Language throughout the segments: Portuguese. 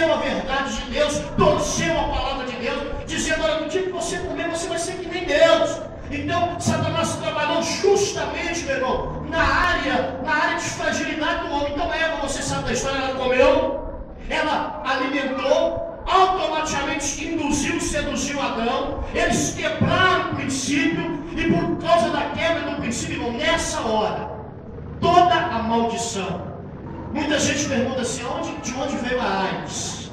torceu a verdade de Deus, torceu a palavra de Deus, dizendo: olha, no dia que você comer, você vai ser que nem Deus. Então, Satanás trabalhou justamente, meu irmão, na área de fragilidade do homem. Então, Eva, você sabe da história, ela comeu, ela alimentou, automaticamente induziu, seduziu Adão. Eles quebraram o princípio, e por causa da quebra do princípio, irmão, nessa hora, toda a maldição. Muita gente pergunta assim: de onde veio a AIDS?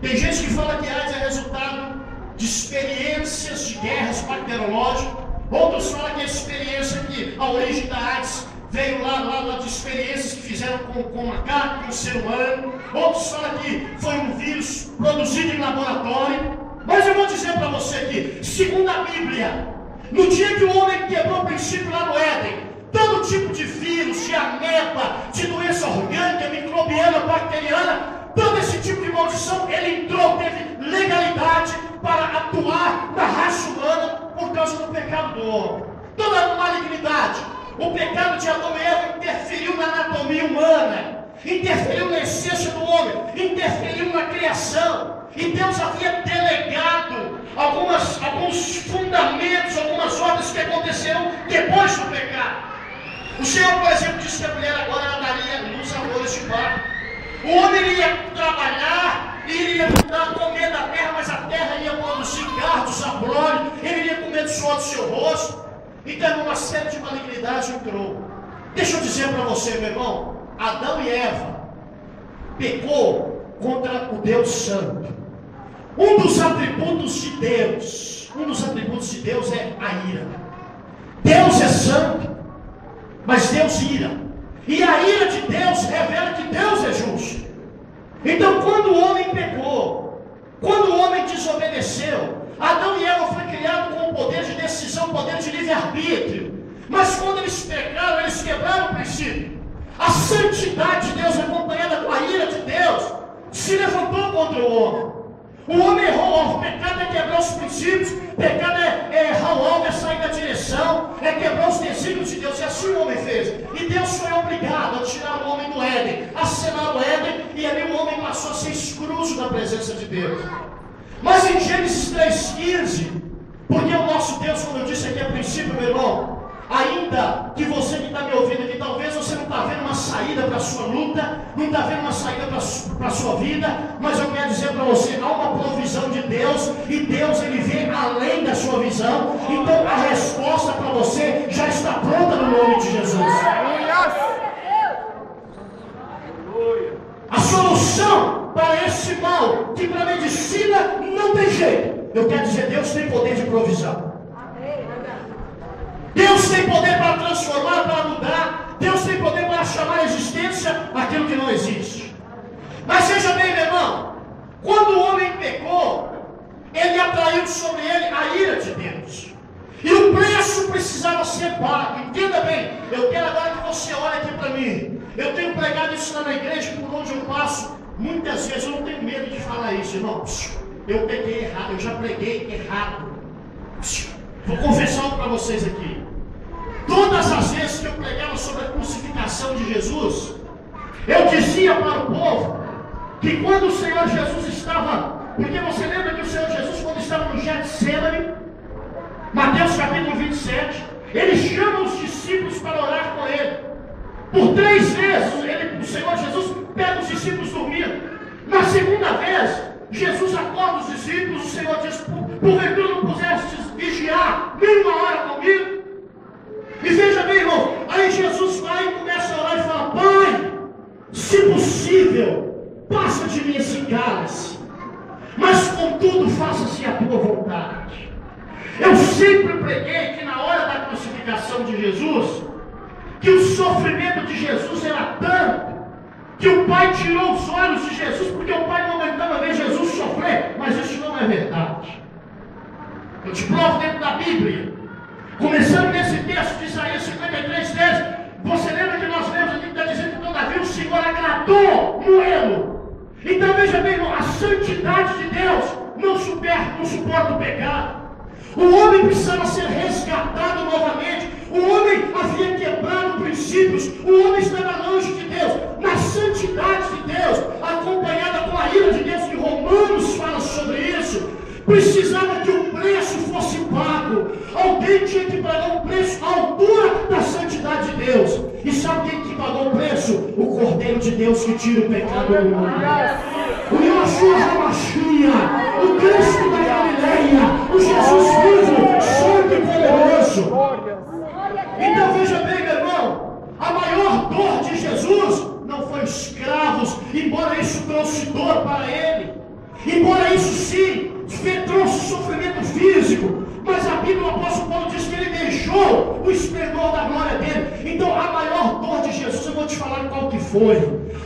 Tem gente que fala que a AIDS é resultado de experiências de guerras bacteriológicas. Outros falam que a experiência, que a origem da AIDS veio lá de experiências que fizeram com macaco, com o ser humano. Outros falam que foi um vírus produzido em laboratório. Mas eu vou dizer para você que, segundo a Bíblia, no dia que o homem quebrou o princípio lá no Éden, todo tipo de vírus, de ameba, de doença orgânica, microbiana, bacteriana, todo esse tipo de maldição, ele entrou, teve legalidade para atuar na raça humana por causa do pecado do homem. Toda a malignidade, o pecado de Adão e Eva interferiu na anatomia humana, interferiu na essência do homem, interferiu na criação. E Deus havia delegado alguns fundamentos, algumas ordens que aconteceram depois do pecado. O Senhor, por exemplo, disse que a mulher agora ela daria luz a flores de barro. O homem iria trabalhar, iria comer da terra, mas a terra ia produzir cardos, sabrolho, ele iria comer do suor do seu rosto. Então uma série de malignidade entrou. Deixa eu dizer para você, meu irmão, Adão e Eva pecou contra o Deus Santo. Um dos atributos de Deus é a ira. Deus é santo, mas Deus ira. E a ira de Deus revela que Deus é justo. Então, quando o homem pecou, quando o homem desobedeceu, Adão e Eva foi criado com o poder de decisão, poder de livre-arbítrio. Mas quando eles pecaram, eles quebraram o princípio. A santidade de Deus, acompanhada com a ira de Deus, se levantou contra o homem. O homem errou, o pecado é quebrar os princípios, o pecado é errar o alvo, é sair da direção, é quebrar os desígnios de Deus, e assim o homem fez. E Deus foi obrigado a tirar o homem do Éden, a selar o Éden, e ali o homem passou a ser excluso da presença de Deus. Mas em Gênesis 3,15, porque o nosso Deus, como eu disse aqui a princípio, meu irmão, ainda que você que está me ouvindo aqui, talvez você não está vendo uma saída para a sua luta, não está vendo uma saída para a sua vida, mas eu quero dizer para você, há uma provisão de Deus, e Deus ele vê além da sua visão. Então a resposta para você já está pronta no nome de Jesus. A solução para esse mal, que para a medicina não tem jeito, eu quero dizer, Deus tem poder de provisão. Deus tem poder para transformar, para mudar. Deus tem poder para chamar à existência aquilo que não existe. Mas veja bem, meu irmão, quando o homem pecou, ele atraiu sobre ele a ira de Deus. E o preço precisava ser pago. Entenda bem, eu quero agora que você olhe aqui para mim. Eu tenho pregado isso lá na igreja, por onde eu passo. Muitas vezes eu não tenho medo de falar isso, irmãos. Eu peguei errado, eu já preguei errado. Vou confessar algo para vocês aqui. Todas as vezes que eu pregava sobre a crucificação de Jesus, eu dizia para o povo que quando o Senhor Jesus estava, porque você lembra que o Senhor Jesus, quando estava no Getsemane, Mateus capítulo 27, ele chama os discípulos para orar com ele. Por 3 vezes o Senhor Jesus pega os discípulos dormindo. Na segunda vez, Jesus acorda os discípulos, o Senhor diz: porventura não pusestes vigiar nem uma hora comigo? E veja bem, irmão, aí Jesus vai e começa a orar e fala: Pai, se possível, passa de mim esse cálice, mas contudo faça-se a tua vontade. Eu sempre preguei que na hora da crucificação de Jesus, que o sofrimento de Jesus era tanto, que o Pai tirou os olhos de Jesus, porque o Pai não aguentava ver Jesus sofrer. Mas isso não é verdade. Eu te provo dentro da Bíblia. Começando nesse texto de Isaías 53:10, você lembra que nós lemos aqui que está dizendo que todavia o Senhor agradou no erro. Então veja bem, irmão, a santidade de Deus não suporta o pecado. O homem precisava ser resgatado novamente. O homem havia quebrado princípios. O homem estava longe de Deus. Na santidade de Deus, acompanhada com a ira precisava que o preço fosse pago. Alguém tinha que pagar um preço à altura da santidade de Deus. E sabe quem que pagou o preço? O Cordeiro de Deus que tira o pecado do mundo. O Yeshua HaMashiach, o Cristo da Galileia, o Jesus vivo, santo e poderoso. Então veja bem, meu irmão, a maior dor de Jesus não foi escravos, embora isso trouxe dor para ele, embora isso sim trouxe sofrimento físico, mas a Bíblia, o apóstolo Paulo diz que ele deixou o esplendor da glória dele. Então a maior dor de Jesus, eu vou te falar qual que foi.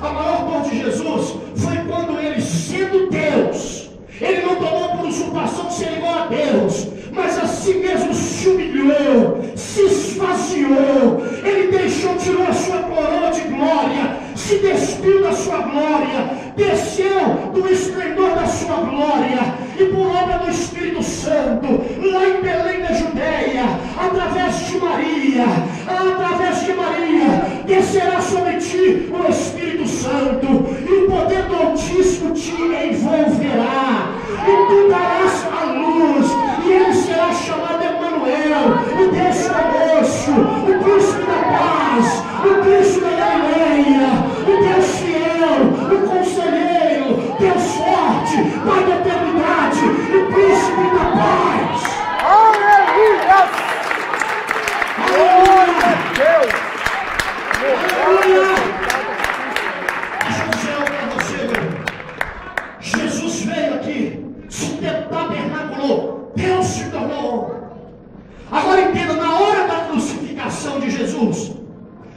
A maior dor de Jesus foi quando ele, sendo Deus, ele não tomou por usurpação de ser igual a Deus, mas a si mesmo se humilhou, se esvaziou, ele deixou, tirou a sua coroa de glória, se despiu da sua glória, desceu do esplendor da sua glória, e por obra do Espírito Santo, lá em Belém da Judeia, através de Maria, descerá sobre ti o Espírito Santo, e o poder do Altíssimo te envolverá, e tu darás a luz, e ele será chamado Emanuel, o Deus conosco, o Príncipe da paz, o Cristo da Galileia, o Deus fiel, o Conselheiro, Deus forte, Pai da eternidade, o Príncipe da paz. Aleluia! Glória a Deus! Aleluia! Deixa eu dizer algo para você, meu irmão. Jesus veio aqui, se tabernaculou, Deus se tornou homem. Agora entenda, na hora da crucificação de Jesus,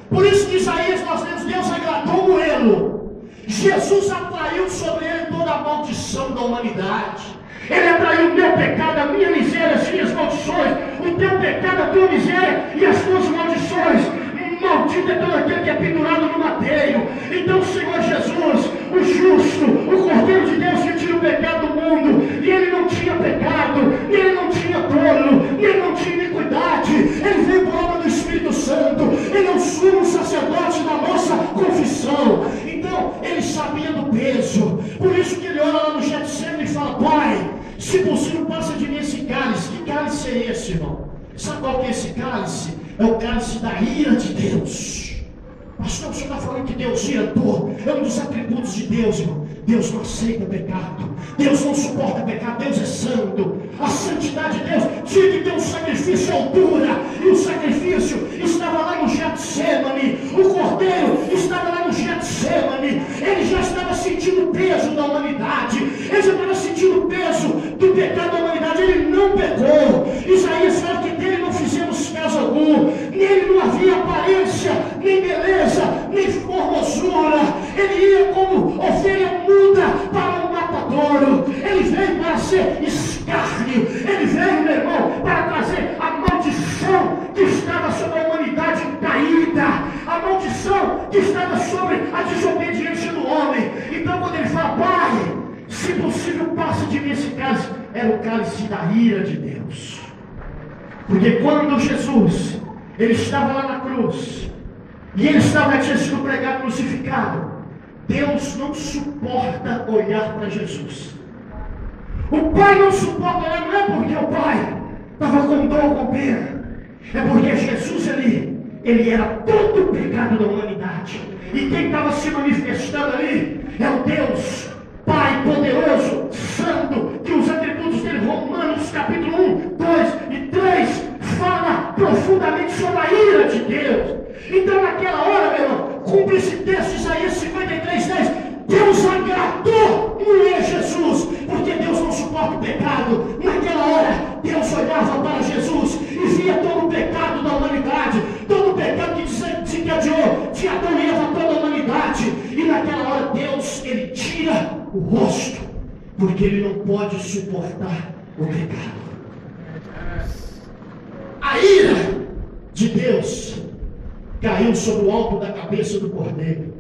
por isso que Isaías nós lemos, Deus agradou o elo. Jesus atraiu sobre ele toda a maldição da humanidade. Ele atraiu o meu pecado, a minha miséria, as minhas maldições, o teu pecado, a tua miséria e as tuas maldições. Maldito é todo aquele que é pendurado no madeiro. Então o Senhor Jesus, o justo, o Cordeiro de Deus que tira o pecado do mundo, e ele não tinha pecado, e ele não tinha dolo, e ele não tinha iniquidade, ele veio por obra do Espírito Santo, ele é o sumo sacerdote da nossa confissão. Então ele sabia do peso, por isso que ele ora lá no Getsemane e fala: Pai, se possível passa de mim esse cálice. Que cálice é esse, irmão? Sabe qual que é esse cálice? É o cálice da ira de Deus. Pastor, o senhor está falando que Deus ira? É um dos atributos de Deus, irmão. Deus não aceita pecado, Deus não suporta pecado, Deus é santo. A santidade de Deus tinha que ter um sacrifício à altura, e o sacrifício estava lá no Getsemane. O Cordeiro estava lá no Getsemane. Ele já estava sentindo o peso da humanidade, ele já estava sentindo o peso do pecado da humanidade. Ele não pecou. Isaías fala que dele não fizemos caso algum, nele não havia aparência, nem beleza, nem formosura. Ele ia como ovelha muda para o matadouro. Ele veio para ser escárnio. Ele veio, meu irmão, para trazer a maldição que estava sobre a humanidade caída, a maldição que estava sobre a desobediência do homem. Então quando ele fala: Pai, se possível passa de mim esse cálice, era o cálice da ira de Deus. Porque quando Jesus, ele estava lá na cruz, e ele tinha sido pregado, crucificado, Deus não suporta olhar para Jesus. O Pai não suporta olhar, não é porque o Pai estava com dor ou com pena, é porque Jesus ele era todo o pecado da humanidade, e quem estava se manifestando ali é o Deus Pai poderoso, santo, que os atributos dele, Romanos capítulo 1, 2 e 3, fala profundamente sobre a ira de Deus. Então naquela hora, meu irmão, cumpre esse texto, Isaías 53, 10, Deus agradou em Jesus, porque Deus não suporta o pecado. Naquela hora, Deus olhava para Jesus e via todo o pecado da humanidade, todo o pecado que desencadeou de Adão e Eva, toda a humanidade. E naquela hora, Deus, ele tira o rosto, porque ele não pode suportar o pecado. A ira de Deus caiu sobre o alto da cabeça do Cordeiro.